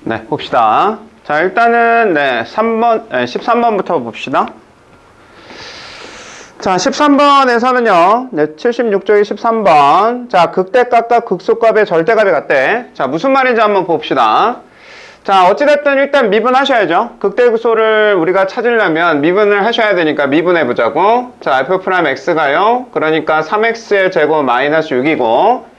네, 봅시다. 자, 일단은, 13번부터 봅시다. 자, 13번에서는요, 76쪽이 13번. 자, 극대값과 극소값의 절대값이 같대. 자, 무슨 말인지 한번 봅시다. 자, 어찌됐든 일단 미분하셔야죠. 극대극소를 우리가 찾으려면 미분을 하셔야 되니까 미분해보자고. 자, f'x가요. 그러니까 3x의 제곱 마이너스 6이고,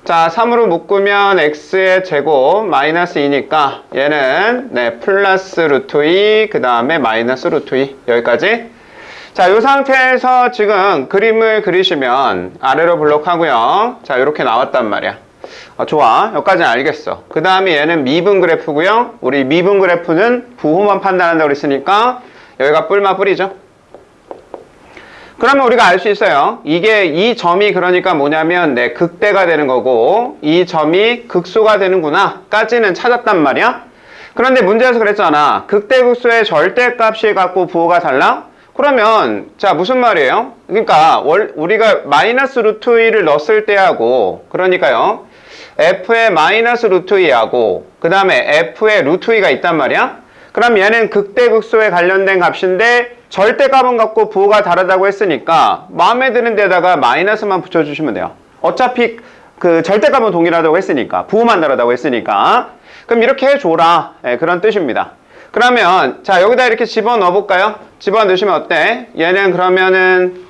자, 3으로 묶으면 x의 제곱 마이너스 2니까 얘는 플러스 루트 2, 그 다음에 마이너스 루트 2. 여기까지. 자, 이 상태에서 지금 그림을 그리시면 아래로 블록하고요. 자, 이렇게 나왔단 말이야. 좋아. 여기까지는 알겠어. 그 다음에 얘는 미분 그래프고요. 우리 미분 그래프는 부호만 판단한다고 그랬으니까 여기가 뿔마 뿔이죠. 그러면 우리가 알 수 있어요. 이 점이 그러니까 뭐냐면 극대가 되는 거고 이 점이 극소가 되는구나 까지는 찾았단 말이야. 그런데 문제에서 그랬잖아. 극대극소의 절대값이 갖고 부호가 달라? 그러면 자 무슨 말이에요? 그러니까 우리가 마이너스 루트 2를 넣었을 때하고 그러니까요. f의 마이너스 루트 2하고 그 다음에 f의 루트 2가 있단 말이야. 그럼 얘는 극대극소에 관련된 값인데 절대값은 갖고 부호가 다르다고 했으니까 마음에 드는 데다가 마이너스만 붙여주시면 돼요. 어차피 그 절대값은 동일하다고 했으니까 부호만 다르다고 했으니까 그럼 이렇게 해줘라. 그런 뜻입니다. 그러면 자 여기다 이렇게 집어넣어 볼까요? 집어넣으시면 어때? 얘는 그러면은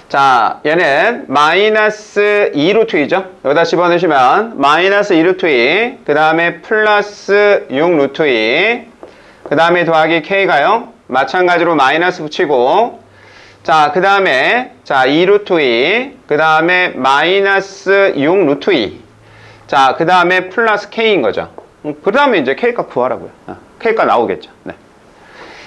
자 얘는 마이너스 2 루트 2죠. 여기다 집어넣으시면 마이너스 2 루트 2, 그 다음에 플러스 6 루트 2, 그 다음에 더하기 k가요. 마찬가지로 마이너스 붙이고 자 그 다음에 자 2 루트 2, 그 다음에 마이너스 6 루트 2, 자 그 다음에 플러스 k인 거죠. 그 다음에 이제 k값 구하라고요. k값 나오겠죠. 네.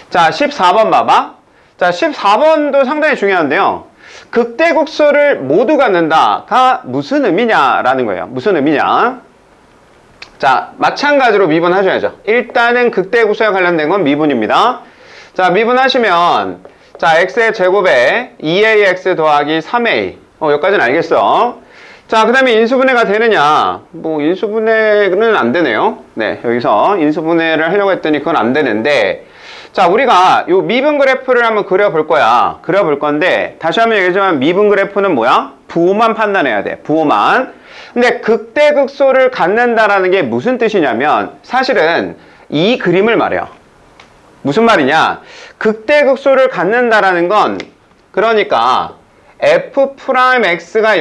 자 14번 봐봐. 자 14번도 상당히 중요한데요. 극대극소를 모두 갖는다가 무슨 의미냐라는 거예요. 무슨 의미냐. 자 마찬가지로 미분하셔야죠. 일단은 극대극소에 관련된 건 미분입니다. 자 미분하시면 자 x의 제곱에 2ax 더하기 3a 여기까지는 알겠어. 자 그 다음에 인수분해가 되느냐. 뭐 인수분해는 안 되네요. 네 여기서 인수분해를 하려고 했더니 그건 안 되는데 자 우리가 요 미분 그래프를 한번 그려볼 거야. 그려볼 건데 다시 한번 얘기하지만 미분 그래프는 뭐야? 부호만 판단해야 돼. 부호만. 근데 극대극소를 갖는다라는 게 무슨 뜻이냐면 사실은 이 그림을 말해요. 무슨 말이냐? 극대극소를 갖는다라는 건 그러니까 f'x가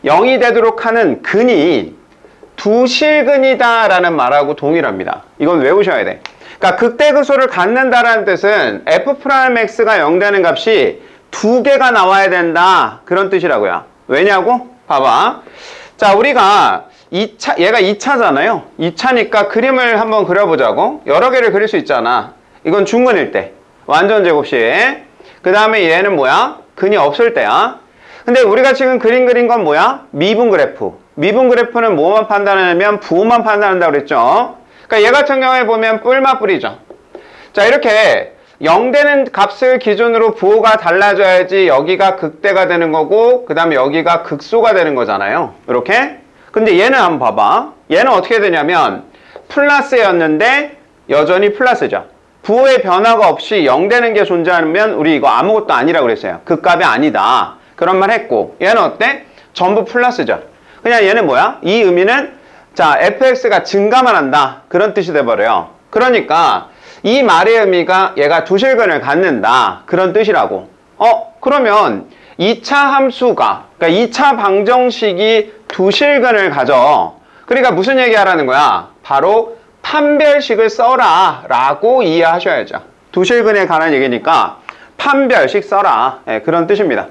0이 되도록 하는 근이 두 실근이다 라는 말하고 동일합니다. 이건 외우셔야 돼. 그러니까 극대극소를 갖는다라는 뜻은 f'x가 0 되는 값이 두 개가 나와야 된다 그런 뜻이라고요. 왜냐고? 봐봐. 자 우리가 얘가 2차잖아요. 2차니까 그림을 한번 그려보자고. 여러 개를 그릴 수 있잖아. 이건 중근일 때. 완전 제곱식. 그 다음에 얘는 뭐야? 근이 없을 때야. 근데 우리가 지금 그린 건 뭐야? 미분 그래프. 미분 그래프는 뭐만 판단하냐면 부호만 판단한다고 그랬죠. 그러니까 얘 같은 경우에 보면 뿔마 뿔이죠. 자 이렇게 0 되는 값을 기준으로 부호가 달라져야지 여기가 극대가 되는 거고 그 다음에 여기가 극소가 되는 거잖아요. 이렇게. 근데 얘는 한번 봐봐. 얘는 어떻게 되냐면 플러스였는데 여전히 플러스죠. 부호의 변화가 없이 0 되는 게 존재하면 우리 이거 아무것도 아니라고 그랬어요. 극값이 아니다. 그런 말 했고 얘는 어때? 전부 플러스죠. 그냥 얘는 뭐야? 이 의미는 자 fx가 증가만 한다. 그런 뜻이 돼버려요. 그러니까 이 말의 의미가 얘가 두 실근을 갖는다. 그런 뜻이라고. 그러면 2차 함수가 그러니까 2차 방정식이 두 실근을 가져. 그러니까 무슨 얘기 하라는 거야? 바로 판별식을 써라 라고 이해하셔야죠. 두 실근에 관한 얘기니까 판별식 써라. 그런 뜻입니다.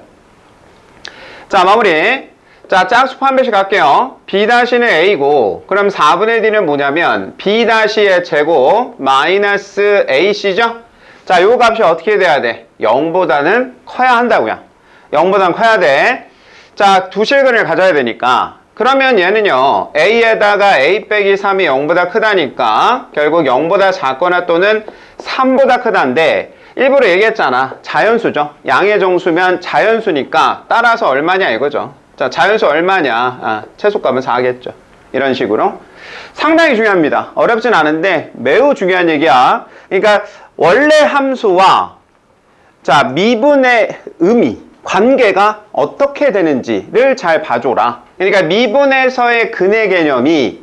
자 마무리. 자 짝수 판별식 할게요. b-는 a고 그럼 4분의 d는 뭐냐면 b-의 제곱 마이너스 ac죠. 자 요 값이 어떻게 돼야 돼? 0보다는 커야 한다고요. 0보다는 커야 돼. 자 두 실근을 가져야 되니까 그러면 얘는요 a에다가 a 빼기 3이 0보다 크다니까 결국 0보다 작거나 또는 3보다 크다인데 일부러 얘기했잖아. 자연수죠. 양의 정수면 자연수니까 따라서 얼마냐 이거죠. 자 자연수 얼마냐. 최소값은 4겠죠. 이런 식으로. 상당히 중요합니다. 어렵진 않은데 매우 중요한 얘기야. 그러니까 원래 함수와 자 미분의 의미, 관계가 어떻게 되는지를 잘 봐줘라. 그러니까 미분에서의 근의 개념이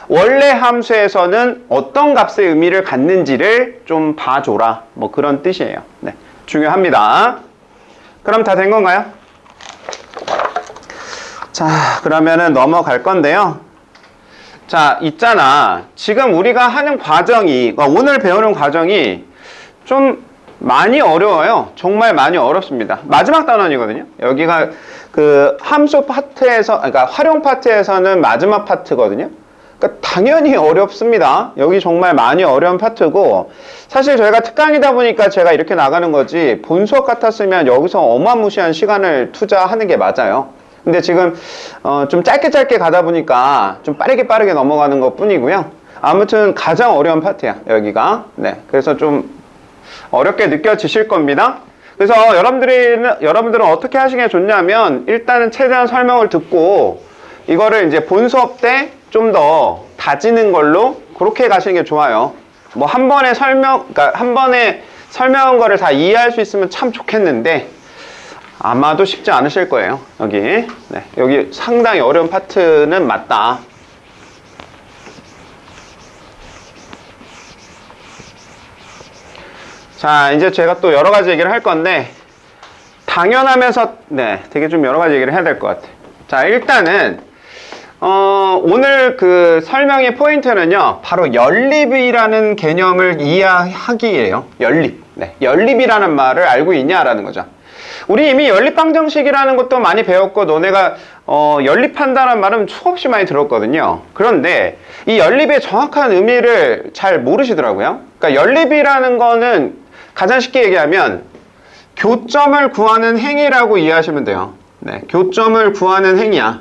원래 함수에서는 어떤 값의 의미를 갖는지를 좀 봐줘라. 뭐 그런 뜻이에요. 네, 중요합니다. 그럼 다 된 건가요? 자, 그러면은 넘어갈 건데요. 자, 있잖아. 지금 우리가 하는 과정이, 오늘 배우는 과정이 좀 많이 어려워요. 정말 많이 어렵습니다. 마지막 단원이거든요. 여기가 그 함수 파트에서, 그러니까 활용 파트에서는 마지막 파트거든요. 그러니까 당연히 어렵습니다. 여기 정말 많이 어려운 파트고, 사실 저희가 특강이다 보니까 제가 이렇게 나가는 거지, 본 수업 같았으면 여기서 어마무시한 시간을 투자하는 게 맞아요. 근데 지금 좀 짧게 가다 보니까 좀 빠르게 넘어가는 것 뿐이고요. 아무튼 가장 어려운 파트야, 여기가. 네, 그래서 좀 어렵게 느껴지실 겁니다. 그래서 여러분들은 어떻게 하시는 게 좋냐면, 일단은 최대한 설명을 듣고 이거를 이제 본 수업 때 좀 더 다지는 걸로 그렇게 가시는 게 좋아요. 뭐 한 번에 그러니까 한 번에 설명한 거를 다 이해할 수 있으면 참 좋겠는데 아마도 쉽지 않으실 거예요. 여기. 네, 여기 상당히 어려운 파트는 맞다. 자, 이제 제가 또 여러 가지 얘기를 할 건데, 당연하면서, 네, 되게 좀 여러 가지 얘기를 해야 될 것 같아요. 자, 일단은, 오늘 그 설명의 포인트는요, 바로 연립이라는 개념을 이해하기예요. 연립. 네, 연립이라는 말을 알고 있냐라는 거죠. 우리 이미 연립방정식이라는 것도 많이 배웠고, 너네가, 연립한다는 말은 수없이 많이 들었거든요. 그런데, 이 연립의 정확한 의미를 잘 모르시더라고요. 그러니까 연립이라는 거는 가장 쉽게 얘기하면 교점을 구하는 행위라고 이해하시면 돼요. 네, 교점을 구하는 행위야.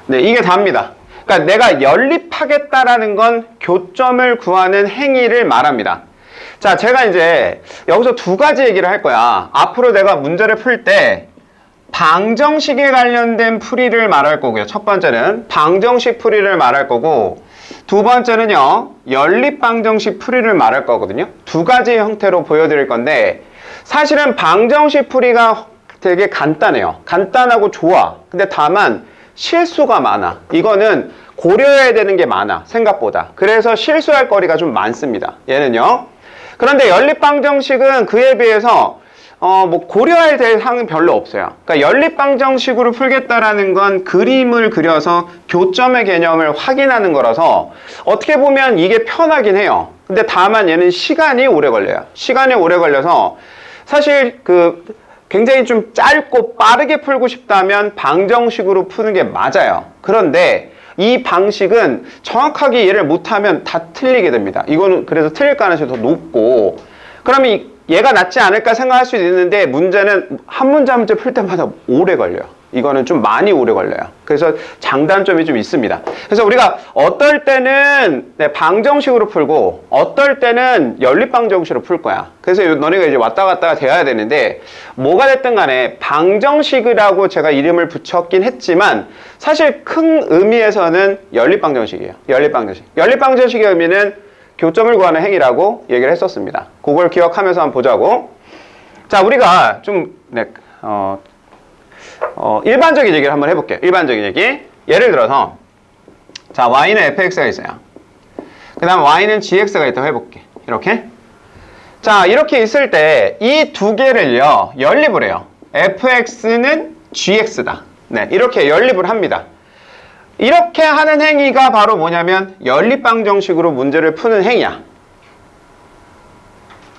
네, 이게 답니다. 그러니까 내가 연립하겠다라는 건 교점을 구하는 행위를 말합니다. 자, 제가 이제 여기서 두 가지 얘기를 할 거야. 앞으로 내가 문제를 풀 때 방정식에 관련된 풀이를 말할 거고요. 첫 번째는 방정식 풀이를 말할 거고, 두 번째는요, 연립방정식 풀이를 말할 거거든요. 두 가지 형태로 보여드릴 건데, 사실은 방정식 풀이가 되게 간단해요. 간단하고 좋아. 근데 다만 실수가 많아. 이거는 고려해야 되는 게 많아, 생각보다. 그래서 실수할 거리가 좀 많습니다. 얘는요. 그런데 연립방정식은 그에 비해서 뭐 고려해야 될 사항은 별로 없어요. 그러니까 연립방정식으로 풀겠다라는 건 그림을 그려서 교점의 개념을 확인하는 거라서 어떻게 보면 이게 편하긴 해요. 근데 다만 얘는 시간이 오래 걸려요. 시간이 오래 걸려서 사실 굉장히 좀 짧고 빠르게 풀고 싶다면 방정식으로 푸는 게 맞아요. 그런데 이 방식은 정확하게 이해를 못하면 다 틀리게 됩니다. 이거는 그래서 틀릴 가능성이 더 높고, 그러면 얘가 낫지 않을까 생각할 수도 있는데, 문제는 한 문제 한 문제 풀 때마다 오래 걸려요. 이거는 좀 많이 오래 걸려요. 그래서 장단점이 좀 있습니다. 그래서 우리가 어떨 때는 방정식으로 풀고 어떨 때는 연립방정식으로 풀 거야. 그래서 너네가 이제 왔다 갔다가 돼야 되는데, 뭐가 됐든 간에 방정식이라고 제가 이름을 붙였긴 했지만 사실 큰 의미에서는 연립방정식이에요. 연립방정식의 의미는 교점을 구하는 행위라고 얘기를 했었습니다. 그걸 기억하면서 한번 보자고. 자, 우리가 좀 일반적인 얘기를 한번 해볼게요. 일반적인 얘기. 예를 들어서, 자, y는 fx가 있어요. 그 다음 y는 gx가 있다고 해볼게. 이렇게. 자, 이렇게 있을 때 이 두 개를요, 연립을 해요. fx는 gx다. 네, 이렇게 연립을 합니다. 이렇게 하는 행위가 바로 뭐냐면 연립방정식으로 문제를 푸는 행위야.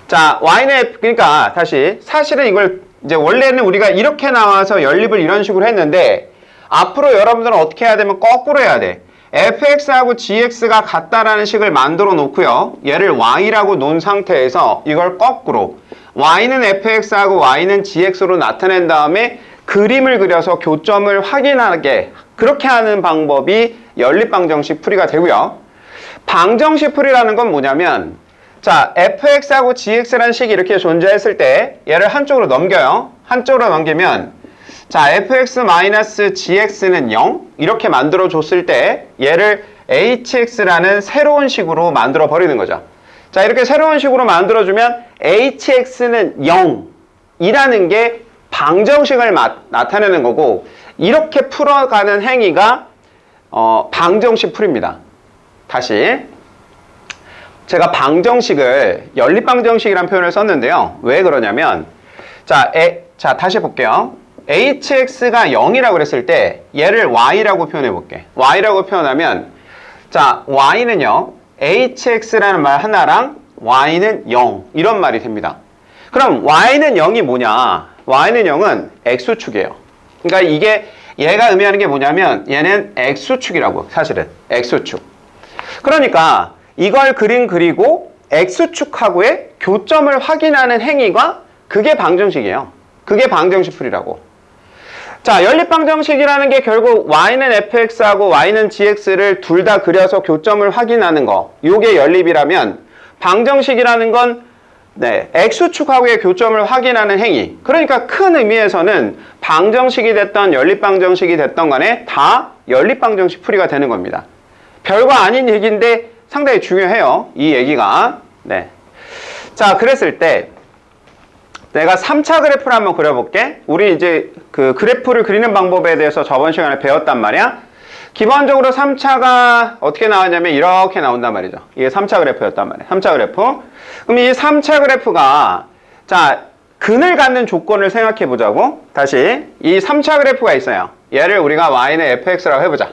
자, y는 그러니까 다시, 사실은 이걸 이제 원래는 우리가 이렇게 나와서 연립을 이런 식으로 했는데, 앞으로 여러분들은 어떻게 해야 되면 거꾸로 해야 돼. fx하고 gx가 같다라는 식을 만들어 놓고요, 얘를 y라고 놓은 상태에서 이걸 거꾸로 y는 fx하고 y는 gx로 나타낸 다음에 그림을 그려서 교점을 확인하게, 그렇게 하는 방법이 연립방정식 풀이가 되고요. 방정식 풀이라는 건 뭐냐면, 자, fx하고 gx라는 식이 이렇게 존재했을 때 얘를 한쪽으로 넘겨요. 한쪽으로 넘기면 자, fx-gx는 0 이렇게 만들어 줬을 때 얘를 hx라는 새로운 식으로 만들어 버리는 거죠. 자, 이렇게 새로운 식으로 만들어 주면 hx는 0이라는 게 방정식을 나타내는 거고, 이렇게 풀어가는 행위가 방정식 풀입니다. 다시 제가 방정식을 연립방정식이라는 표현을 썼는데요. 왜 그러냐면 자, 다시 볼게요. hx가 0이라고 그랬을 때 얘를 y라고 표현해 볼게. y라고 표현하면 자, y는요 hx라는 말 하나랑 y는 0 이런 말이 됩니다. 그럼 y는 0이 뭐냐? y는 0은 x축이에요. 그러니까 이게 얘가 의미하는 게 뭐냐면 얘는 x축이라고, 사실은 x축. 그러니까 이걸 그리고 x축하고의 교점을 확인하는 행위가 그게 방정식이에요. 그게 방정식 풀이라고. 자, 연립방정식이라는 게 결국 y는 fx하고 y는 gx를 둘 다 그려서 교점을 확인하는 거, 요게 연립이라면 방정식이라는 건 x축하고의 교점을 확인하는 행위. 그러니까 큰 의미에서는 방정식이 됐던 연립방정식이 됐던 간에 다 연립방정식 풀이가 되는 겁니다. 별거 아닌 얘기인데 상당히 중요해요, 이 얘기가. 네. 자, 그랬을 때 내가 3차 그래프를 한번 그려볼게. 우리 이제 그 그래프를 그리는 방법에 대해서 저번 시간에 배웠단 말이야. 기본적으로 3차가 어떻게 나왔냐면 이렇게 나온단 말이죠. 이게 3차 그래프였단 말이야. 3차 그래프. 그럼 이 3차 그래프가 자, 근을 갖는 조건을 생각해 보자고. 다시 이 3차 그래프가 있어요. 얘를 우리가 y는 fx라고 해보자.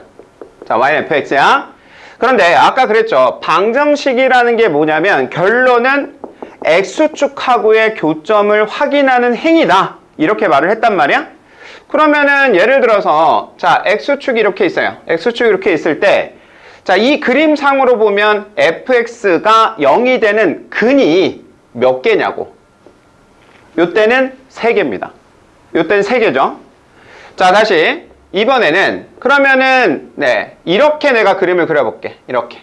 자, y는 fx야. 그런데 아까 그랬죠. 방정식이라는 게 뭐냐면 결론은 x축하고의 교점을 확인하는 행위다. 이렇게 말을 했단 말이야. 그러면은 예를 들어서 자, x축이 이렇게 있어요. x축이 이렇게 있을 때 자, 이 그림상으로 보면 fx가 0이 되는 근이 몇 개냐고. 요때는 3개입니다. 요때는 3개죠. 자, 다시 이번에는 그러면은 이렇게 내가 그림을 그려볼게. 이렇게.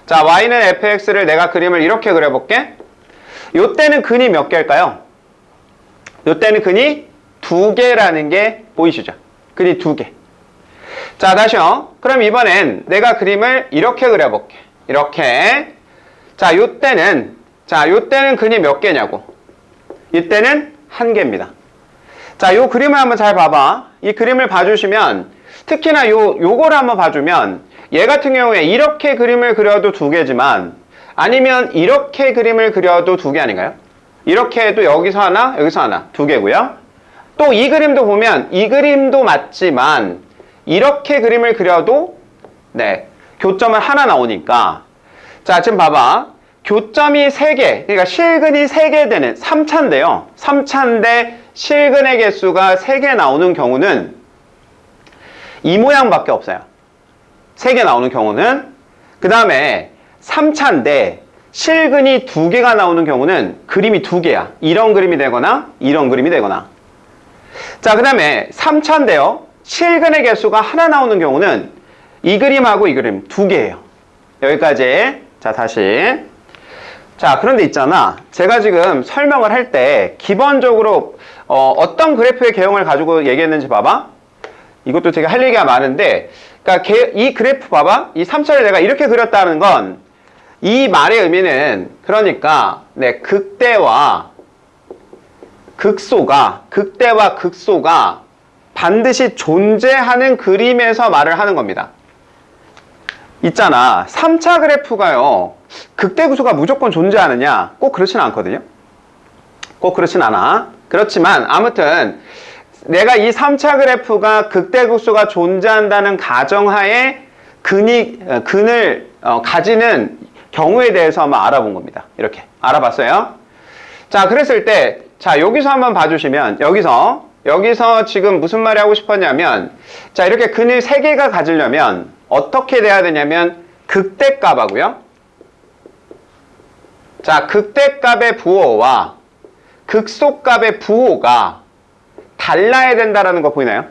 자, y는 fx를 내가 그림을 이렇게 그려볼게. 요때는 근이 몇 개일까요? 요때는 근이 2개라는 게 보이시죠? 근이 2개. 자, 다시요. 그럼 이번엔 내가 그림을 이렇게 그려볼게. 이렇게. 자, 요때는 근이 몇 개냐고. 이때는 1개입니다. 자, 요 그림을 한번 잘 봐봐. 이 그림을 봐주시면 특히나 요거를 한번 봐주면 얘 같은 경우에 이렇게 그림을 그려도 2개지만 아니면 이렇게 그림을 그려도 2개 아닌가요? 이렇게 해도 여기서 하나, 여기서 하나, 2개고요. 또 이 그림도 보면 이 그림도 맞지만 이렇게 그림을 그려도 교점은 하나 나오니까 자, 지금 봐봐. 교점이 3개, 그러니까 실근이 3개 되는 3차인데요. 3차인데 실근의 개수가 3개 나오는 경우는 이 모양밖에 없어요. 3개 나오는 경우는. 그 다음에 3차인데 실근이 2개가 나오는 경우는 그림이 2개야. 이런 그림이 되거나 이런 그림이 되거나. 자, 그 다음에 3차인데요. 실근의 개수가 하나 나오는 경우는 이 그림하고 이 그림 2개예요. 여기까지. 자, 다시. 자, 그런데 있잖아. 제가 지금 설명을 할 때 기본적으로 어떤 그래프의 개형을 가지고 얘기했는지 봐봐. 이것도 되게 할 얘기가 많은데, 그러니까 이 그래프 봐봐. 이 3차를 내가 이렇게 그렸다는 건 이 말의 의미는 그러니까 극대와 극소가 반드시 존재하는 그림에서 말을 하는 겁니다. 있잖아. 3차 그래프가요. 극대극소가 무조건 존재하느냐? 꼭 그렇진 않거든요. 꼭 그렇진 않아. 그렇지만 아무튼 내가 이 3차 그래프가 극대극소가 존재한다는 가정하에 근을 가지는 경우에 대해서 한번 알아본 겁니다. 이렇게 알아봤어요. 자, 그랬을 때 자, 여기서 한번 봐주시면 여기서 지금 무슨 말이 하고 싶었냐면 자, 이렇게 근을 3개가 가지려면 어떻게 돼야 되냐면 극대값하고요. 자, 극대값의 부호와 극소값의 부호가 달라야 된다라는 거 보이나요?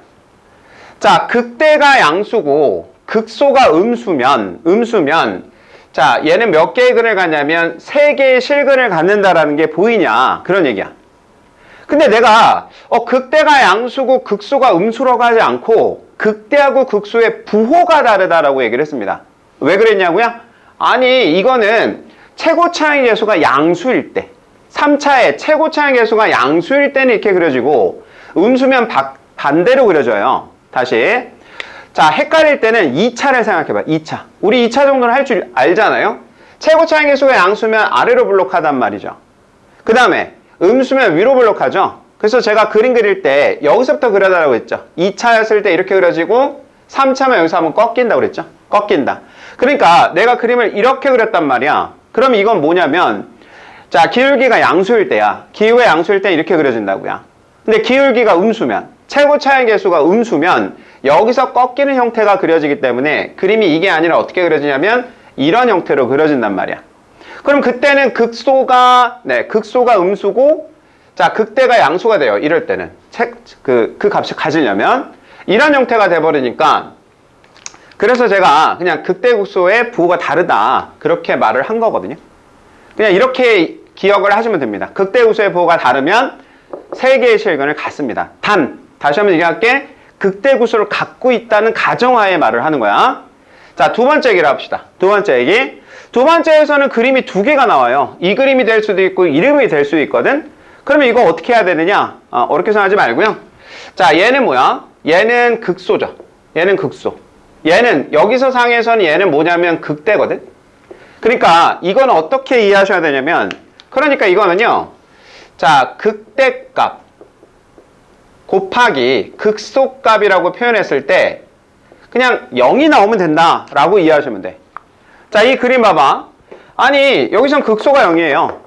자, 극대가 양수고 극소가 음수면 자, 얘는 몇 개의 근을 갖냐면 3개의 실근을 갖는다라는 게 보이냐, 그런 얘기야. 근데 내가 극대가 양수고 극소가 음수라고 하지 않고 극대하고 극소의 부호가 다르다라고 얘기를 했습니다. 왜 그랬냐고요? 아니 이거는 최고 차항 계수가 양수일 때 3차에 최고 차항 계수가 양수일 때는 이렇게 그려지고 음수면 반대로 그려져요. 다시 자 헷갈릴 때는 2차를 생각해봐. 2차 우리 2차 정도는 할 줄 알잖아요. 최고 차항 계수가 양수면 아래로 블록하단 말이죠. 그 다음에 음수면 위로 블록하죠. 그래서 제가 그림 그릴 때 여기서부터 그려달라고 했죠. 2차였을 때 이렇게 그려지고 3차면 여기서 한번 꺾인다고 그랬죠. 꺾인다. 그러니까 내가 그림을 이렇게 그렸단 말이야. 그럼 이건 뭐냐면 자 기울기가 양수일 때야. 기울기가 양수일 때 이렇게 그려진다고요. 근데 기울기가 음수면 최고 차항 계수가 음수면 여기서 꺾이는 형태가 그려지기 때문에 그림이 이게 아니라 어떻게 그려지냐면 이런 형태로 그려진단 말이야. 그럼 그때는 극소가 음수고 자 극대가 양수가 돼요. 이럴 때는 그 값을 가지려면 이런 형태가 돼버리니까 그래서 제가 그냥 극대 극소의 부호가 다르다 그렇게 말을 한 거거든요. 그냥 이렇게 기억을 하시면 됩니다. 극대 극소의 부호가 다르면 세 개의 실근을 갖습니다. 다시 한번 얘기할게. 극대 극소를 갖고 있다는 가정하에 말을 하는 거야. 자, 두 번째 얘기를 합시다. 두 번째 얘기. 두 번째에서는 그림이 두 개가 나와요. 이 그림이 될 수도 있고 이름이 될 수도 있거든. 그러면 이거 어떻게 해야 되느냐? 어렵게 생각하지 말고요. 자, 얘는 뭐야? 얘는 극소죠. 얘는 극소. 얘는 여기서 상에서는 얘는 뭐냐면 극대거든. 그러니까 이거는 어떻게 이해하셔야 되냐면 그러니까 이거는요. 자, 극대값 곱하기 극소값이라고 표현했을 때 그냥 0이 나오면 된다라고 이해하시면 돼. 자, 이 그림 봐봐. 아니, 여기선 극소가 0이에요.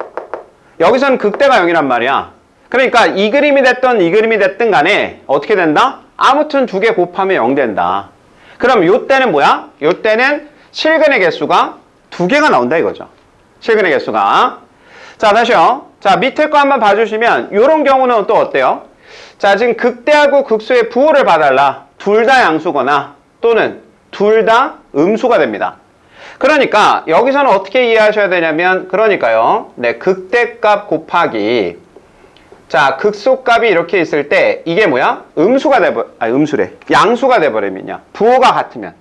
여기선 극대가 0이란 말이야. 그러니까 이 그림이 됐든 이 그림이 됐든 간에 어떻게 된다? 아무튼 두 개 곱하면 0 된다. 그럼 요 때는 뭐야? 요 때는 실근의 개수가 두 개가 나온다 이거죠. 실근의 개수가. 자, 다시요. 자, 밑에 거 한번 봐주시면 요런 경우는 또 어때요? 자, 지금 극대하고 극소의 부호를 봐달라. 둘 다 양수거나 또는 둘 다 음수가 됩니다. 그러니까 여기서는 어떻게 이해하셔야 되냐면 그러니까요. 네, 극대값 곱하기 자, 극소값이 이렇게 있을 때 이게 뭐야? 음수래. 양수가 돼버리면요. 부호가 같으면.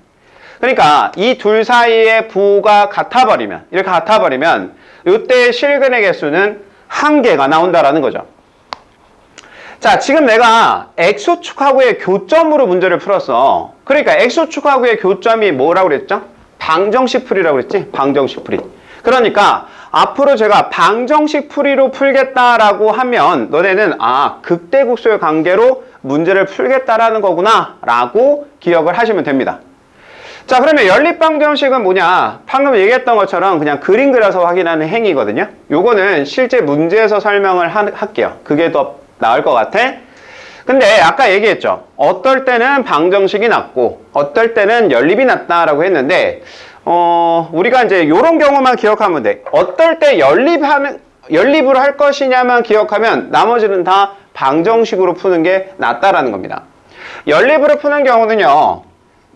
그러니까 이 둘 사이의 부호가 같아버리면 이렇게 같아버리면 이때 실근의 개수는 한 개가 나온다라는 거죠. 자, 지금 내가 X축하고의 교점으로 문제를 풀었어. 그러니까 X축하고의 교점이 뭐라고 그랬죠? 방정식 풀이라고 그랬지? 방정식 풀이. 그러니까 앞으로 제가 방정식 풀이로 풀겠다라고 하면 너네는 극대극소의 관계로 문제를 풀겠다라는 거구나 라고 기억을 하시면 됩니다. 자, 그러면 연립방정식은 뭐냐? 방금 얘기했던 것처럼 그냥 그림 그려서 확인하는 행위거든요. 요거는 실제 문제에서 설명을 할게요. 그게 더 나을 것 같아. 근데 아까 얘기했죠. 어떨 때는 방정식이 낫고 어떨 때는 연립이 낫다라고 했는데 우리가 이제 요런 경우만 기억하면 돼. 어떨 때 연립으로 할 것이냐만 기억하면 나머지는 다 방정식으로 푸는 게 낫다라는 겁니다. 연립으로 푸는 경우는요.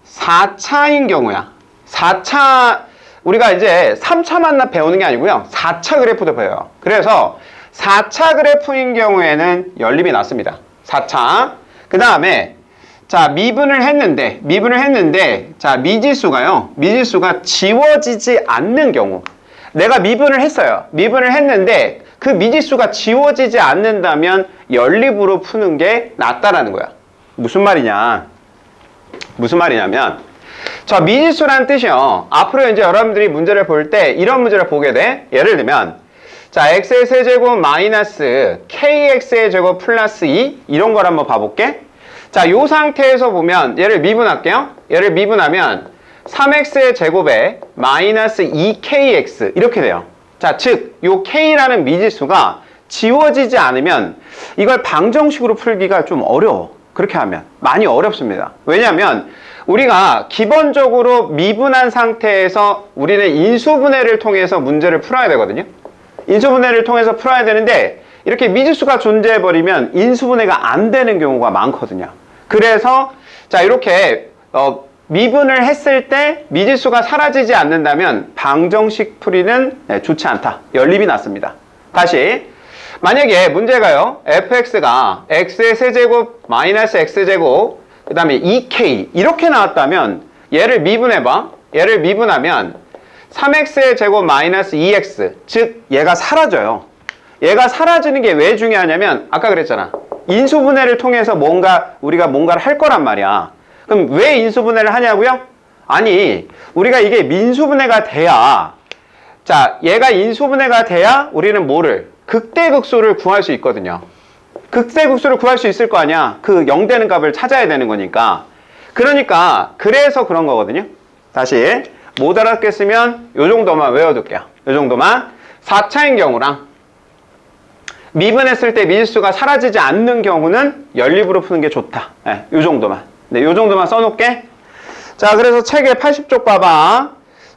4차인 경우야. 4차 우리가 이제 3차만 배우는 게 아니고요. 4차 그래프도 배워요. 그래서 4차 그래프인 경우에는 연립이 낫습니다. 4차. 그 다음에 자, 미분을 했는데 자, 미지수가 지워지지 않는 경우. 내가 미분을 했어요. 미분을 했는데 그 미지수가 지워지지 않는다면 연립으로 푸는 게 낫다라는 거야. 무슨 말이냐면 저 미지수라는 뜻이요. 앞으로 이제 여러분들이 문제를 볼 때 이런 문제를 보게 돼. 예를 들면 자, x의 세제곱 마이너스 kx의 제곱 플러스 2 이런 걸 한번 봐볼게. 자, 요 상태에서 보면 얘를 미분할게요. 얘를 미분하면 3x의 제곱에 마이너스 2kx 이렇게 돼요. 자, 즉 요 k라는 미지수가 지워지지 않으면 이걸 방정식으로 풀기가 좀 어려워. 그렇게 하면 많이 어렵습니다. 왜냐하면 우리가 기본적으로 미분한 상태에서 우리는 인수분해를 통해서 문제를 풀어야 되거든요. 인수분해를 통해서 풀어야 되는데 이렇게 미지수가 존재해버리면 인수분해가 안 되는 경우가 많거든요. 그래서 자, 이렇게 미분을 했을 때 미지수가 사라지지 않는다면 방정식 풀이는 좋지 않다. 연립이 낫습니다. 다시 만약에 문제가요, fx가 x의 세제곱 마이너스 x제곱 그 다음에 2k 이렇게 나왔다면 얘를 미분해봐. 얘를 미분하면 3x의 제곱 마이너스 2x, 즉 얘가 사라져요. 얘가 사라지는 게 왜 중요하냐면 아까 그랬잖아, 인수분해를 통해서 우리가 뭔가를 할 거란 말이야. 그럼 왜 인수분해를 하냐고요? 아니, 우리가 이게 민수분해가 돼야, 자, 얘가 인수분해가 돼야 우리는 뭐를? 극대극소를 구할 수 있거든요. 극대극소를 구할 수 있을 거 아니야. 그 0 되는 값을 찾아야 되는 거니까. 그러니까 그래서 그런 거거든요. 다시 못 알아듣겠으면 요 정도만 외워둘게요. 요 정도만. 4차인 경우랑 미분했을 때 밀수가 사라지지 않는 경우는 연립으로 푸는 게 좋다. 네, 요 정도만. 네, 요 정도만 써놓을게. 자, 그래서 책의 80쪽 봐봐.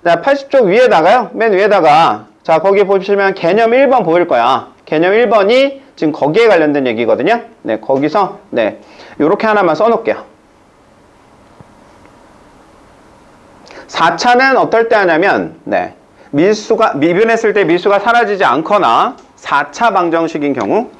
자, 80쪽 위에다가요. 맨 위에다가. 자, 거기 보시면 개념 1번 보일 거야. 개념 1번이 지금 거기에 관련된 얘기거든요. 네, 거기서, 네, 요렇게 하나만 써놓을게요. 4차는 어떨 때 하냐면, 네, 미분했을 때 밀수가 사라지지 않거나 4차 방정식인 경우.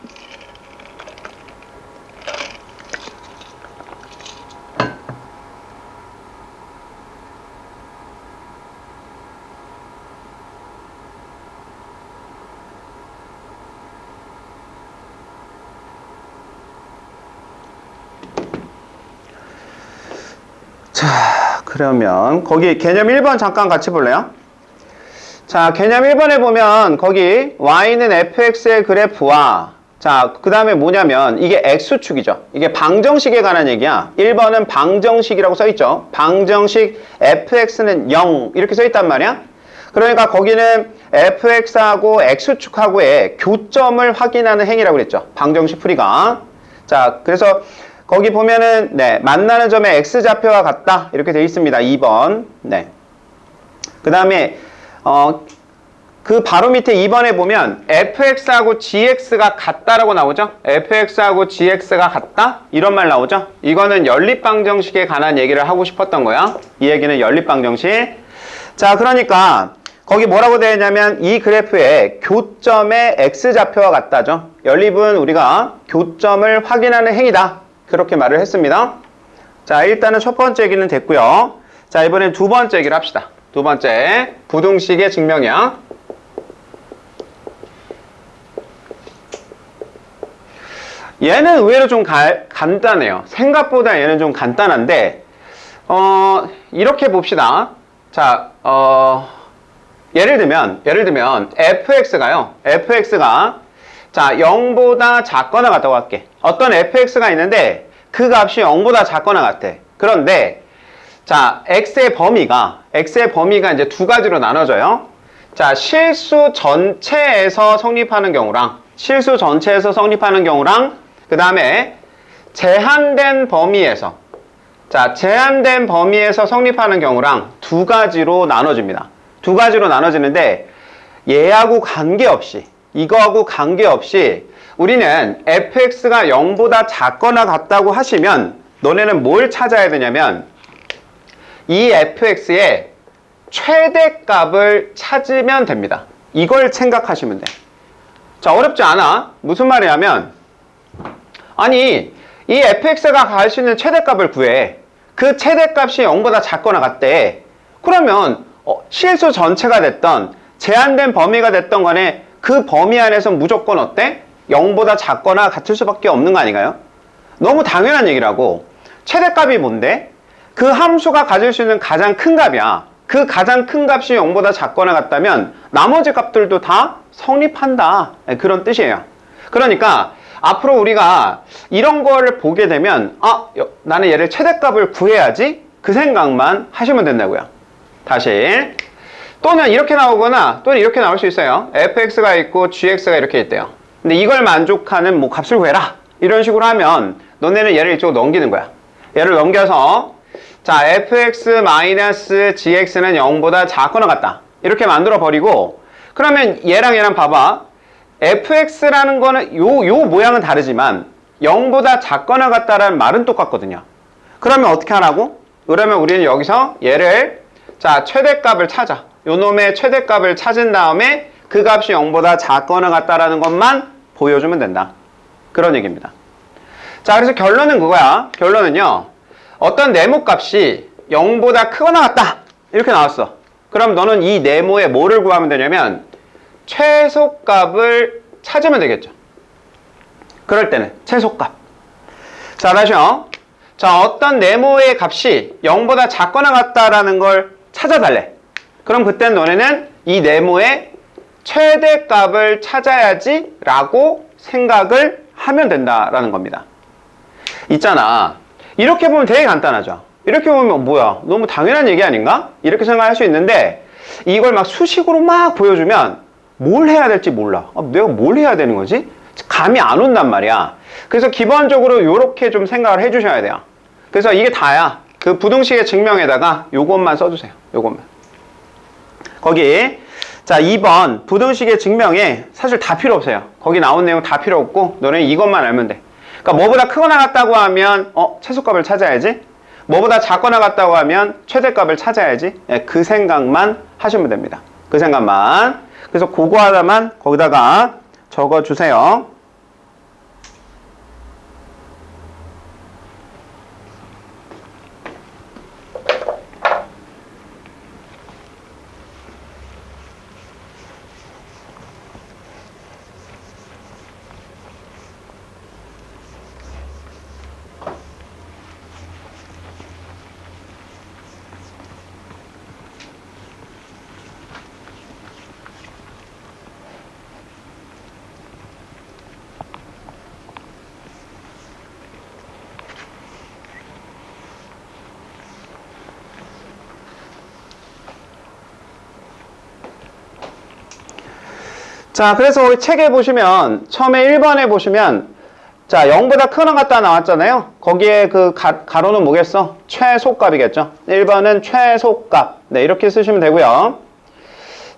자, 그러면 거기 개념 1번 잠깐 같이 볼래요? 자, 개념 1번에 보면 거기 y는 fx의 그래프와, 자, 그 다음에 뭐냐면 이게 x축이죠. 이게 방정식에 관한 얘기야. 1번은 방정식이라고 써있죠. 방정식 fx는 0 이렇게 써있단 말이야. 그러니까 거기는 fx하고 x축하고의 교점을 확인하는 행위라고 그랬죠. 방정식 풀이가. 자, 그래서 거기 보면은, 네, 만나는 점의 x좌표와 같다 이렇게 되어 있습니다. 2번. 네. 그 다음에 그 바로 밑에 2번에 보면 fx하고 gx가 같다라고 나오죠. fx하고 gx가 같다 이런 말 나오죠. 이거는 연립방정식에 관한 얘기를 하고 싶었던 거야. 이 얘기는 연립방정식. 자, 그러니까 거기 뭐라고 되어 있냐면 이 그래프의 교점의 x좌표와 같다죠. 연립은 우리가 교점을 확인하는 행위다 그렇게 말을 했습니다. 자, 일단은 첫 번째 얘기는 됐고요. 자, 이번엔 두 번째 얘기를 합시다. 두 번째, 부등식의 증명이야. 얘는 의외로 좀 간단해요. 생각보다 얘는 좀 간단한데, 이렇게 봅시다. 자, 예를 들면, fx가, 자, 0보다 작거나 같다고 할게. 어떤 fx가 있는데, 그 값이 0보다 작거나 같아. 그런데, 자, x의 범위가 이제 두 가지로 나눠져요. 자, 실수 전체에서 성립하는 경우랑, 그 다음에 제한된 범위에서 성립하는 경우랑 두 가지로 나눠집니다. 두 가지로 나눠지는데, 얘하고 관계없이, 이거하고 관계없이, 우리는 fx가 0보다 작거나 같다고 하시면, 너네는 뭘 찾아야 되냐면, 이 fx의 최대값을 찾으면 됩니다. 이걸 생각하시면 돼. 자, 어렵지 않아. 무슨 말이냐면, 아니, 이 fx가 갈 수 있는 최대값을 구해. 그 최대값이 0보다 작거나 같대. 그러면 실수 전체가 됐던 제한된 범위가 됐던 간에 그 범위 안에서 무조건 어때? 0보다 작거나 같을 수밖에 없는 거 아닌가요? 너무 당연한 얘기라고. 최대값이 뭔데? 그 함수가 가질 수 있는 가장 큰 값이야. 그 가장 큰 값이 0보다 작거나 같다면 나머지 값들도 다 성립한다. 그런 뜻이에요. 그러니까 앞으로 우리가 이런 거를 보게 되면 나는 얘를 최대값을 구해야지 그 생각만 하시면 된다고요. 다시. 또는 이렇게 나오거나 또는 이렇게 나올 수 있어요. fx가 있고 gx가 이렇게 있대요. 근데 이걸 만족하는 뭐 값을 구해라. 이런 식으로 하면 너네는 얘를 이쪽으로 넘기는 거야. 얘를 넘겨서 자, fx-gx는 0보다 작거나 같다. 이렇게 만들어 버리고, 그러면 얘랑 봐봐. fx라는 거는 요 모양은 다르지만 0보다 작거나 같다라는 말은 똑같거든요. 그러면 어떻게 하라고? 그러면 우리는 여기서 얘를, 자, 최대값을 찾아. 요 놈의 최대값을 찾은 다음에 그 값이 0보다 작거나 같다라는 것만 보여주면 된다. 그런 얘기입니다. 자, 그래서 결론은 그거야. 결론은요. 어떤 네모 값이 0보다 크거나 같다. 이렇게 나왔어. 그럼 너는 이 네모에 뭐를 구하면 되냐면 최소값을 찾으면 되겠죠. 그럴 때는 최소값. 자, 다시요. 자, 어떤 네모의 값이 0보다 작거나 같다라는 걸 찾아달래. 그럼 그땐 너네는 이 네모의 최대값을 찾아야지 라고 생각을 하면 된다라는 겁니다. 있잖아. 이렇게 보면 되게 간단하죠. 이렇게 보면 뭐야? 너무 당연한 얘기 아닌가? 이렇게 생각할 수 있는데 이걸 막 수식으로 막 보여주면 뭘 해야 될지 몰라. 내가 뭘 해야 되는 거지? 감이 안 온단 말이야. 그래서 기본적으로 이렇게 좀 생각을 해주셔야 돼요. 그래서 이게 다야. 그 부등식의 증명에다가 요것만 써주세요. 요것만. 거기 자 2번 부등식의 증명에 사실 다 필요 없어요. 거기 나온 내용 다 필요 없고 너는 이것만 알면 돼. 그러니까 뭐보다 크거나 같다고 하면 최소값을 찾아야지. 뭐보다 작거나 같다고 하면 최대값을 찾아야지. 그 생각만 하시면 됩니다. 그 생각만. 그래서 그거 하나만 거기다가 적어주세요. 자, 그래서 책에 보시면 처음에 1번에 보시면 자 0보다 크거나 같다 나왔잖아요. 거기에 그 가로는 뭐겠어? 최소값이겠죠. 1번은 최소값. 네, 이렇게 쓰시면 되고요.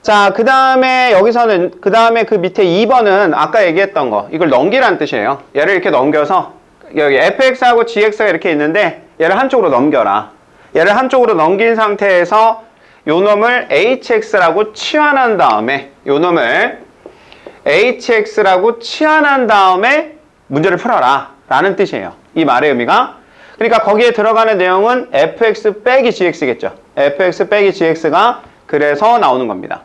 자, 그 다음에 여기서는 그 다음에 그 밑에 2번은 아까 얘기했던 거 이걸 넘기라는 뜻이에요. 얘를 이렇게 넘겨서 여기 fx하고 gx가 이렇게 있는데 얘를 한쪽으로 넘겨라. 얘를 한쪽으로 넘긴 상태에서 요 놈을 hx라고 치환한 다음에 요 놈을 hx라고 치환한 다음에 문제를 풀어라 라는 뜻이에요. 이 말의 의미가. 그러니까 거기에 들어가는 내용은 fx 빼기 gx겠죠. fx 빼기 gx가 그래서 나오는 겁니다.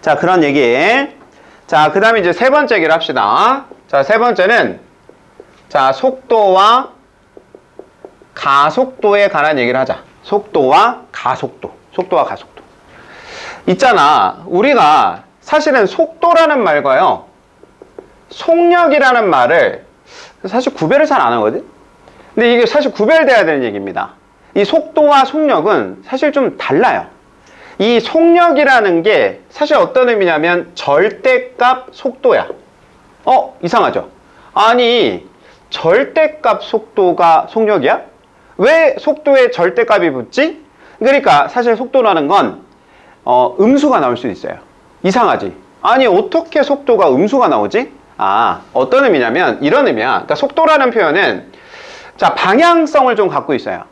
자, 그런 얘기. 자, 그 다음에 이제 세 번째 얘기를 합시다. 자, 세 번째는 자, 속도와 가속도에 관한 얘기를 하자. 속도와 가속도. 속도와 가속도. 있잖아. 우리가 사실은 속도라는 말과요, 속력이라는 말을 사실 구별을 잘 안 하거든? 근데 이게 사실 구별돼야 되는 얘기입니다. 이 속도와 속력은 사실 좀 달라요. 이 속력이라는 게 사실 어떤 의미냐면 절대값 속도야. 이상하죠? 아니, 절대값 속도가 속력이야? 왜 속도에 절대값이 붙지? 그러니까 사실 속도라는 건 음수가 나올 수 있어요. 이상하지? 아니, 어떻게 속도가 음수가 나오지? 어떤 의미냐면 이런 의미야. 그러니까 속도라는 표현은 자, 방향성을 좀 갖고 있어요.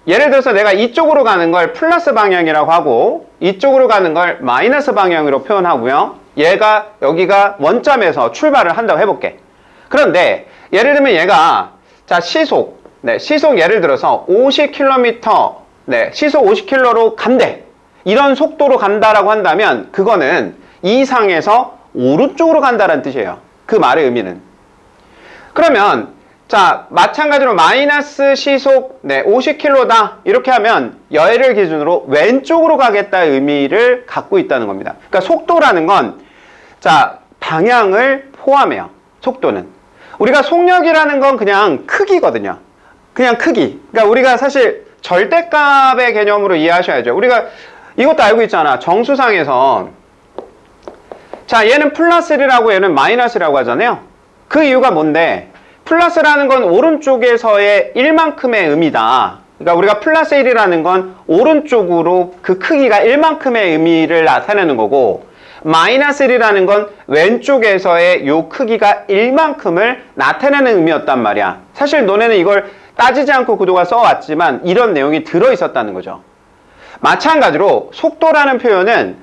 예를 들어서 내가 이쪽으로 가는 걸 플러스 방향이라고 하고 이쪽으로 가는 걸 마이너스 방향으로 표현하고요. 얘가 여기가 원점에서 출발을 한다고 해볼게. 그런데 예를 들면 얘가 자, 시속 예를 들어서 50km 시속 50km로 간대. 이런 속도로 간다라고 한다면 그거는 이상에서 오른쪽으로 간다는 뜻이에요. 그 말의 의미는. 그러면 자, 마찬가지로 마이너스 시속 50km다 이렇게 하면 얘를 기준으로 왼쪽으로 가겠다의 의미를 갖고 있다는 겁니다. 그러니까 속도라는 건 자, 방향을 포함해요. 속도는. 우리가 속력이라는 건 그냥 크기거든요. 그냥 크기. 그러니까 우리가 사실 절대값의 개념으로 이해하셔야죠. 우리가 이것도 알고 있잖아. 정수상에서 자, 얘는 플러스 1이라고 얘는 마이너스라고 하잖아요. 그 이유가 뭔데? 플러스라는 건 오른쪽에서의 1만큼의 의미다. 그러니까 우리가 플러스 1이라는 건 오른쪽으로 그 크기가 1만큼의 의미를 나타내는 거고 마이너스 1이라는 건 왼쪽에서의 요 크기가 1만큼을 나타내는 의미였단 말이야. 사실 너네는 이걸 따지지 않고 구도가 써왔지만 이런 내용이 들어있었다는 거죠. 마찬가지로 속도라는 표현은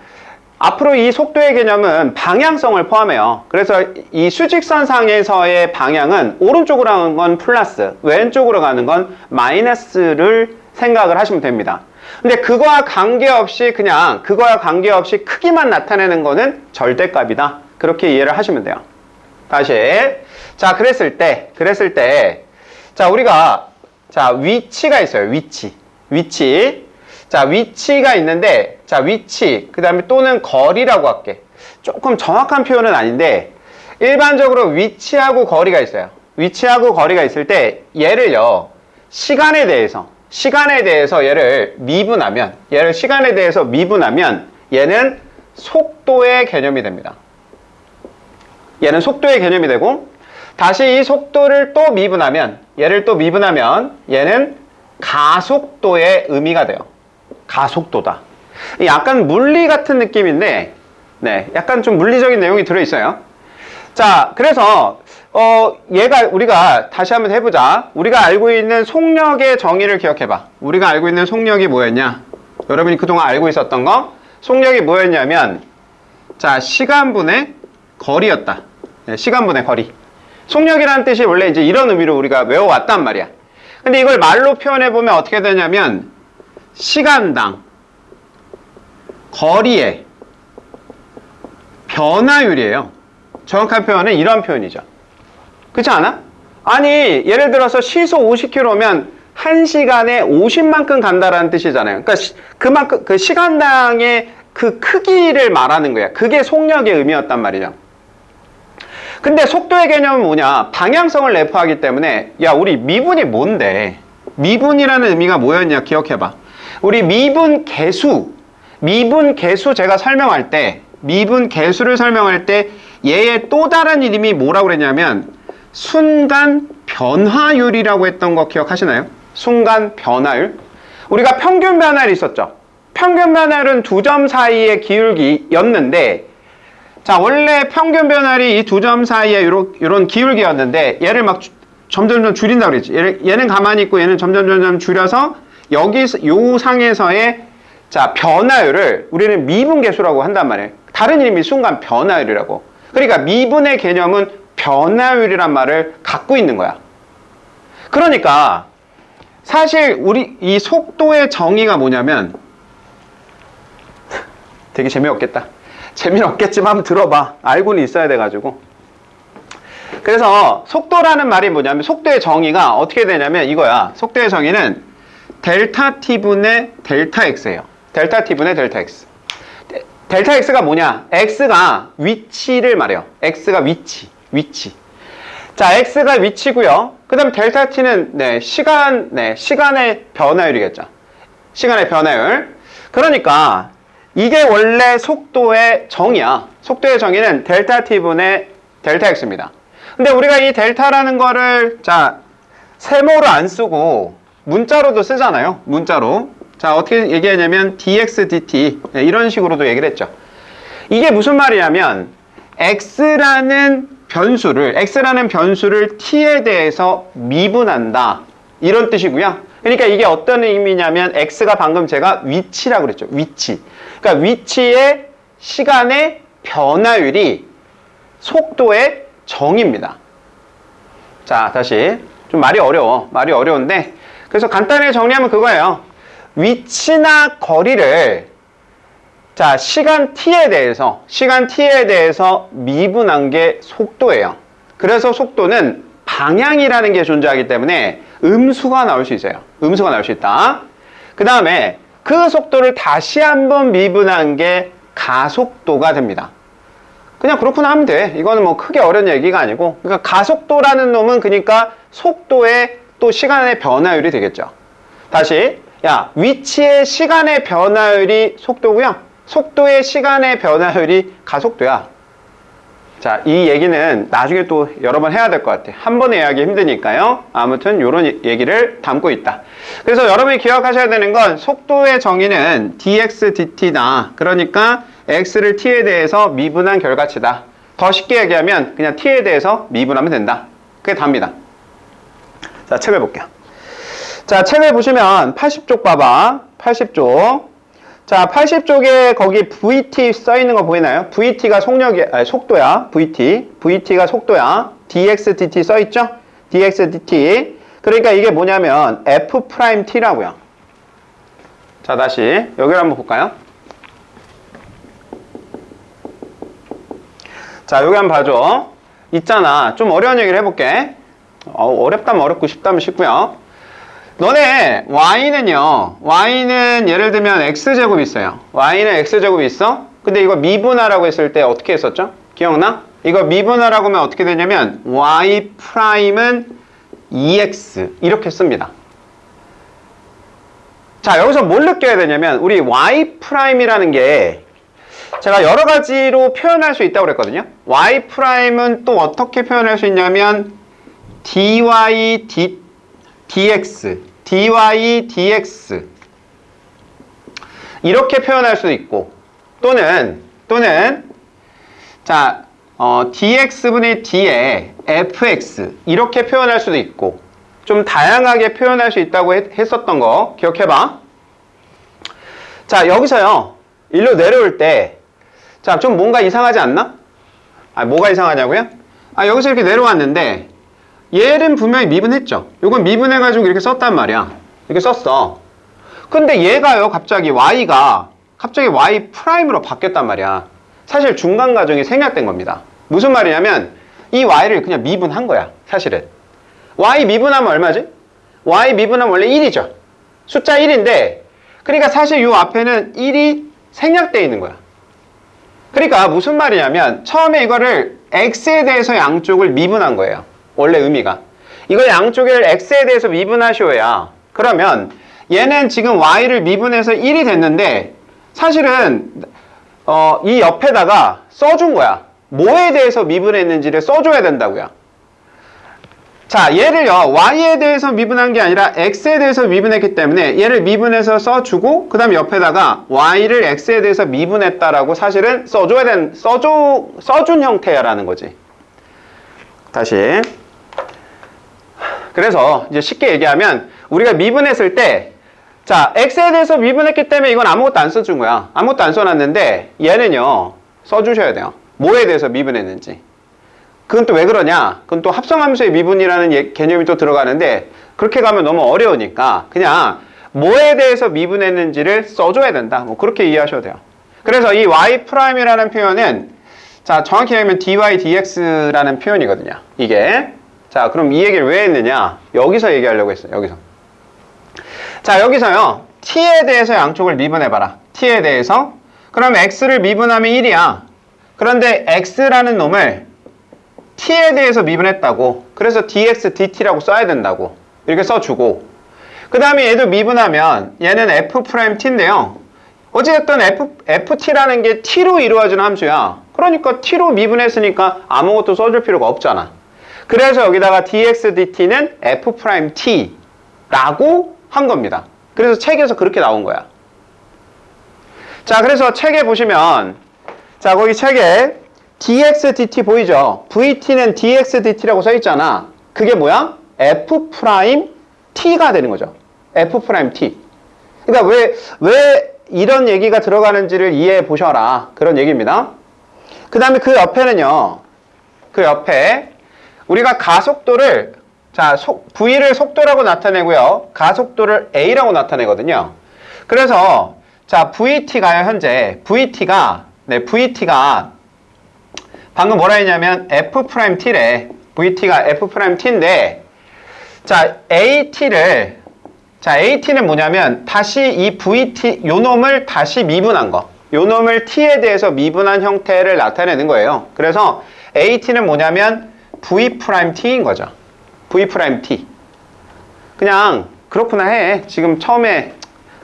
앞으로 이 속도의 개념은 방향성을 포함해요. 그래서 이 수직선상에서의 방향은 오른쪽으로 가는 건 플러스, 왼쪽으로 가는 건 마이너스를 생각을 하시면 됩니다. 근데 그거와 관계없이 크기만 나타내는 거는 절대값이다. 그렇게 이해를 하시면 돼요. 다시. 자, 그랬을 때, 자, 우리가, 자, 위치가 있어요. 위치. 자, 위치가 있는데, 자, 위치, 그 다음에 또는 거리라고 할게. 조금 정확한 표현은 아닌데, 일반적으로 위치하고 거리가 있어요. 위치하고 거리가 있을 때, 얘를요, 시간에 대해서 얘를 미분하면, 얘는 속도의 개념이 됩니다. 얘는 속도의 개념이 되고, 다시 이 속도를 또 미분하면, 얘는 가속도의 의미가 돼요. 가속도다. 약간 물리 같은 느낌인데, 네, 약간 좀 물리적인 내용이 들어있어요. 자, 그래서 우리가 다시 한번 해보자. 우리가 알고 있는 속력의 정의를 기억해봐. 우리가 알고 있는 속력이 뭐였냐? 여러분이 그동안 알고 있었던 거, 속력이 뭐였냐면, 자, 시간분의 거리였다. 네, 시간분의 거리. 속력이라는 뜻이 원래 이제 이런 의미로 우리가 외워왔단 말이야. 근데 이걸 말로 표현해보면 어떻게 되냐면, 시간당 거리의 변화율이에요. 정확한 표현은 이런 표현이죠. 그렇지 않아? 아니, 예를 들어서 시속 50km면 1시간에 50만큼 간다라는 뜻이잖아요. 그러니까 그만큼 그 시간당의 그 크기를 말하는 거야. 그게 속력의 의미였단 말이죠. 근데 속도의 개념은 뭐냐? 방향성을 내포하기 때문에, 야, 우리 미분이 뭔데? 미분이라는 의미가 뭐였냐? 기억해봐. 우리 미분 개수 제가 설명할 때, 미분 개수를 설명할 때 얘의 또 다른 이름이 뭐라고 그랬냐면 순간 변화율이라고 했던 거 기억하시나요? 순간 변화율. 우리가 평균 변화율이 있었죠. 평균 변화율은 두 점 사이의 기울기였는데, 자, 원래 평균 변화율이 이 두 점 사이에 이런 기울기였는데 얘를 막 점점 줄인다고 그랬지. 얘는 가만히 있고 얘는 점점 줄여서 여기서 요 상에서의 자, 변화율을 우리는 미분계수라고 한단 말이에요. 다른 이름이 순간 변화율이라고. 그러니까 미분의 개념은 변화율이란 말을 갖고 있는 거야. 그러니까 사실 우리 이 속도의 정의가 뭐냐면, 되게 재미없겠다. 재미는 없겠지만 한번 들어봐. 알고는 있어야 돼가지고. 그래서 속도라는 말이 뭐냐면, 속도의 정의가 어떻게 되냐면 이거야. 속도의 정의는 델타 t분의 델타 x예요. 델타 t분의 델타 x. 델타 x가 뭐냐? x가 위치를 말해요. x가 위치. 자, x가 위치고요. 그 다음에 델타 t는 시간의 변화율이겠죠. 시간의 변화율. 그러니까 이게 원래 속도의 정의야. 속도의 정의는 델타 t분의 델타 x입니다. 근데 우리가 이 델타라는 거를 자, 세모로 안 쓰고 문자로도 쓰잖아요. 문자로. 자, 어떻게 얘기하냐면 dx dt 이런 식으로도 얘기를 했죠. 이게 무슨 말이냐면 x라는 변수를 t에 대해서 미분한다. 이런 뜻이고요. 그러니까 이게 어떤 의미냐면 x가 방금 제가 위치라고 그랬죠. 위치. 그러니까 위치의 시간의 변화율이 속도의 정의입니다. 자, 다시. 좀 말이 어려운데, 그래서 간단히 정리하면 그거예요. 위치나 거리를 자, 시간 t에 대해서 미분한 게 속도예요. 그래서 속도는 방향이라는 게 존재하기 때문에 음수가 나올 수 있어요. 음수가 나올 수 있다. 그 다음에 그 속도를 다시 한번 미분한 게 가속도가 됩니다. 그냥 그렇구나 하면 돼. 이거는 뭐 크게 어려운 얘기가 아니고. 그러니까 가속도라는 놈은 그러니까 속도의 또 시간의 변화율이 되겠죠. 다시. 야, 위치의 시간의 변화율이 속도고요. 속도의 시간의 변화율이 가속도야. 자, 이 얘기는 나중에 또 여러 번 해야 될 것 같아. 한 번에 이해하기 힘드니까요. 아무튼 이런 얘기를 담고 있다. 그래서 여러분이 기억하셔야 되는 건 속도의 정의는 dx dt다. 그러니까 x를 t에 대해서 미분한 결과치다. 더 쉽게 얘기하면 그냥 t에 대해서 미분하면 된다. 그게 답니다. 자, 책을 볼게요. 자, 책을 보시면 80쪽 봐봐. 80쪽. 자, 80쪽에 거기 VT 써 있는 거 보이나요? VT가 속도야. VT가 속도야. dx dt 써 있죠? dx dt. 그러니까 이게 뭐냐면 F'T라고요. 자, 다시 여기를 한번 볼까요? 자, 여기 한번 봐줘. 있잖아. 좀 어려운 얘기를 해볼게. 어렵다면 어렵고 쉽다면 쉽고요. 너네 y는 예를 들면 x제곱이 있어요. y는 x제곱이 있어. 근데 이거 미분하라고 했을 때 어떻게 했었죠? 기억나? 이거 미분하라고 하면 어떻게 되냐면 y'은 2x 이렇게 씁니다. 자, 여기서 뭘 느껴야 되냐면 우리 y'이라는 게 제가 여러 가지로 표현할 수 있다고 그랬거든요. y'은 또 어떻게 표현할 수 있냐면 dy dx 이렇게 표현할 수도 있고 또는 자 dx분의 d에 fx 이렇게 표현할 수도 있고 좀 다양하게 표현할 수 있다고 했었던 거 기억해봐. 자, 여기서요 일로 내려올 때 자, 좀 뭔가 이상하지 않나? 뭐가 이상하냐고요? 여기서 이렇게 내려왔는데 얘는 분명히 미분했죠. 이건 미분해가지고 이렇게 썼단 말이야. 이렇게 썼어. 근데 얘가요, 갑자기 y가 갑자기 y'으로 바뀌었단 말이야. 사실 중간 과정이 생략된 겁니다. 무슨 말이냐면 이 y를 그냥 미분한 거야, 사실은. y 미분하면 얼마지? y 미분하면 원래 1이죠. 숫자 1인데 그러니까 사실 이 앞에는 1이 생략되어 있는 거야. 그러니까 무슨 말이냐면 처음에 이거를 x에 대해서 양쪽을 미분한 거예요. 원래 의미가. 이걸 양쪽을 x에 대해서 미분하시오야. 그러면 얘는 지금 y를 미분해서 1이 됐는데 사실은 이 옆에다가 써준 거야. 뭐에 대해서 미분했는지를 써줘야 된다고요. 자, 얘를요 y에 대해서 미분한 게 아니라 x에 대해서 미분했기 때문에 얘를 미분해서 써주고 그 다음에 옆에다가 y를 x에 대해서 미분했다라고 사실은 써준 형태야라는 거지. 다시. 그래서 이제 쉽게 얘기하면 우리가 미분했을 때 자, x에 대해서 미분했기 때문에 이건 아무것도 안 써준 거야. 아무것도 안 써놨는데 얘는요 써주셔야 돼요. 뭐에 대해서 미분했는지. 그건 또 왜 그러냐? 그건 또 합성함수의 미분이라는 개념이 또 들어가는데 그렇게 가면 너무 어려우니까 그냥 뭐에 대해서 미분했는지를 써줘야 된다. 뭐 그렇게 이해하셔도 돼요. 그래서 이 y'이라는 표현은 자, 정확히 얘기하면 dy dx라는 표현이거든요. 이게. 자, 그럼 이 얘기를 왜 했느냐? 여기서 얘기하려고 했어요. 여기서. 자, 여기서요. t에 대해서 양쪽을 미분해봐라. t에 대해서. 그러면 x를 미분하면 1이야. 그런데 x라는 놈을 t에 대해서 미분했다고. 그래서 dx dt라고 써야 된다고. 이렇게 써주고. 그 다음에 얘도 미분하면 얘는 f't인데요. 어찌됐든 ft라는 게 t로 이루어지는 함수야. 그러니까 t로 미분했으니까 아무것도 써줄 필요가 없잖아. 그래서 여기다가 dx dt는 f't라고 한 겁니다. 그래서 책에서 그렇게 나온 거야. 자, 그래서 책에 보시면 자, 거기 책에 dx dt 보이죠? vt는 dx dt라고 써 있잖아. 그게 뭐야? f't가 되는 거죠. f't. 그러니까 왜 이런 얘기가 들어가는지를 이해해 보셔라. 그런 얘기입니다. 그 다음에 그 옆에는요. 그 옆에 우리가 가속도를 자, v를 속도라고 나타내고요. 가속도를 a라고 나타내거든요. 그래서 자, vt가요. 현재 vt가 방금 뭐라 했냐면 f't래. vt가 f't인데 자, at는 뭐냐면 다시 이 요 놈을 다시 미분한 거. 요 놈을 t에 대해서 미분한 형태를 나타내는 거예요. 그래서 at는 뭐냐면 v't인 거죠. v't. 그냥 그렇구나 해. 지금 처음에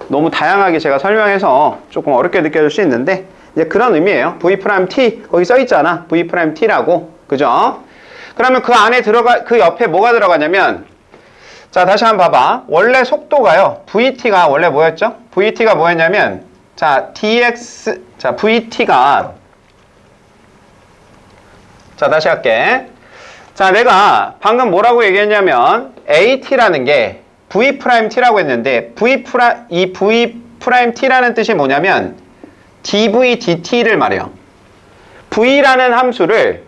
너무 다양하게 제가 설명해서 조금 어렵게 느껴질 수 있는데 이제 그런 의미예요. v't 거기 써 있잖아. v't라고. 그죠? 그러면 그 안에 그 옆에 뭐가 들어가냐면 자, 다시 한번 봐봐. 원래 속도가요. vt가 원래 뭐였죠? vt가 뭐였냐면 자, vt가 자, 다시 할게. 자, 내가 방금 뭐라고 얘기했냐면 at라는 게 v't라고 했는데 이 프라임 t라는 뜻이 뭐냐면 dv dt를 말해요. v라는 함수를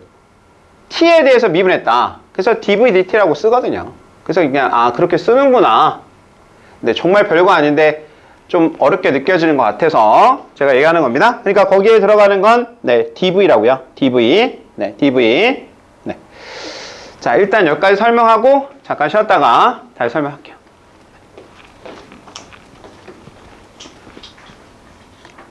t에 대해서 미분했다. 그래서 dv dt라고 쓰거든요. 그래서 그냥 그렇게 쓰는구나. 근데 정말 별거 아닌데 좀 어렵게 느껴지는 것 같아서 제가 얘기하는 겁니다. 그러니까 거기에 들어가는 건 dv라고요. dv. 네, dv. 네. 자, 일단 여기까지 설명하고 잠깐 쉬었다가 다시 설명할게요.